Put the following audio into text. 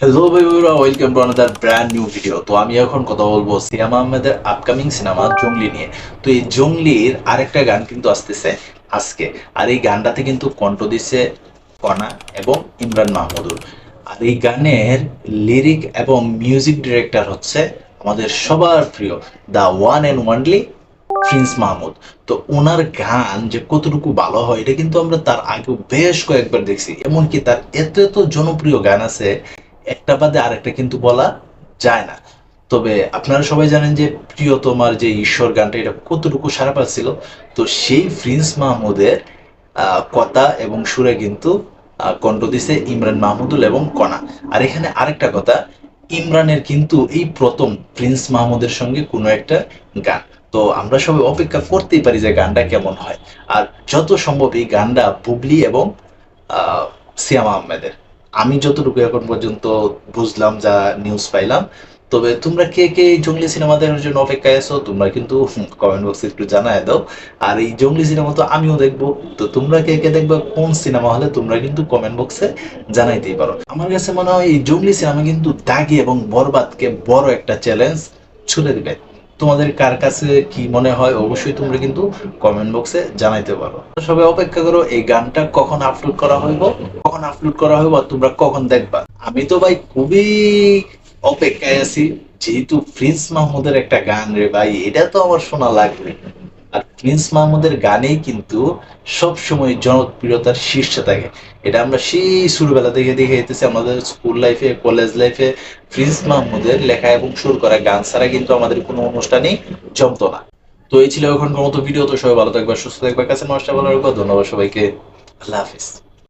Hello বন্ধুরা, welcome to another brand new video. তো আমি এখন কথা বলবো সিয়াম আহমেদের আপকামিং সিনেমা জঙ্গলি নিয়ে। তো এই জঙ্গলির আরেকটা গান কিন্তু আসতেছে আজকে। আর এই গানটাতে কিন্তু কণ্ঠ দিচ্ছে কণা এবং ইমরান মাহমুদুর। আর এই গানের লিরিক এবং মিউজিক ডিরেক্টর হচ্ছে আমাদের সবার প্রিয় the one and only Prince Mahmud. তো ওনার গান যে কতটুকু ভালো হয় এটা কিন্তু আমরা তার আগেও বেশ কয়েকবার দেখছি। এমনকি তার এত এত জনপ্রিয় গান আছে, একটা বাদে আরেকটা কিন্তু বলা যায় না। তবে আপনারা সবাই জানেন যে প্রিয়তমার যে ঈশ্বর গানটা এটা কতটুকু সারা পাচ্ছিল। তো সেই প্রিন্স মাহমুদের কথা এবং সুরে কিন্তু কণ্ঠ দিছে ইমরান মাহমুদুল এবং কণা। আর এখানে আরেকটা কথা, ইমরানের কিন্তু এই প্রথম প্রিন্স মাহমুদের সঙ্গে কোনো একটা গান। তো আমরা সবাই অপেক্ষা করতেই পারি যে গানটা কেমন হয়। আর যত সম্ভব এই গানটা বুবলি এবং আহ, সিয়াম আহমেদের, আমি যতটুকু এখন পর্যন্ত বুঝলাম, যা নিউজ পাইলাম। তবে তোমরা কে কে এই জঙ্গলি সিনেমা দেখার জন্য অপেক্ষায় আছো তোমরা কিন্তু কমেন্ট বক্সে একটু জানায় দাও। আর এই জঙ্গলি সিনেমা তো আমিও দেখবো। তো তোমরা কে কে দেখবে কোন সিনেমা হলে তোমরা কিন্তু কমেন্ট বক্সে জানাইতেই পারো। আমার কাছে মনে হয় এই জঙ্গলি সিনেমা কিন্তু দাগি এবং বরবাদকে বড় একটা চ্যালেঞ্জ ছুড়ে দিবে। তোমাদের কার কাছে কি মনে হয় অবশ্যই তোমরা কিন্তু কমেন্ট বক্সে জানাইতে পারো। সবাই অপেক্ষা করো এই গানটা কখন আপলোড করা হইব, কখন আপলোড করা হইব আর তোমরা কখন দেখবা। আমি তো ভাই খুবই অপেক্ষায় আছি, যেহেতু প্রিন্স মাহমুদের একটা গান রে ভাই, এটা তো আমার শোনা লাগবে। আর প্রিন্স মাহমুদের গানেই কিন্তু সব সময় জনপ্রিয়তার শীর্ষে থাকে। এটা আমরা সেই ছোটবেলা থেকে দেখে যেতেছি, আমাদের স্কুল লাইফে কলেজ লাইফে প্রিন্স মাহমুদের লেখা এবং সুর করা গান ছাড়া কিন্তু আমাদের কোনো অনুষ্ঠানই জমতো না। তো এই ছিল এখনকার মতো ভিডিও। তো সবাই ভালো থাকবে, সুস্থ থাকবে, কাছে নষ্ট ভালো রাখবে। ধন্যবাদ সবাইকে। আল্লাহ হাফিজ।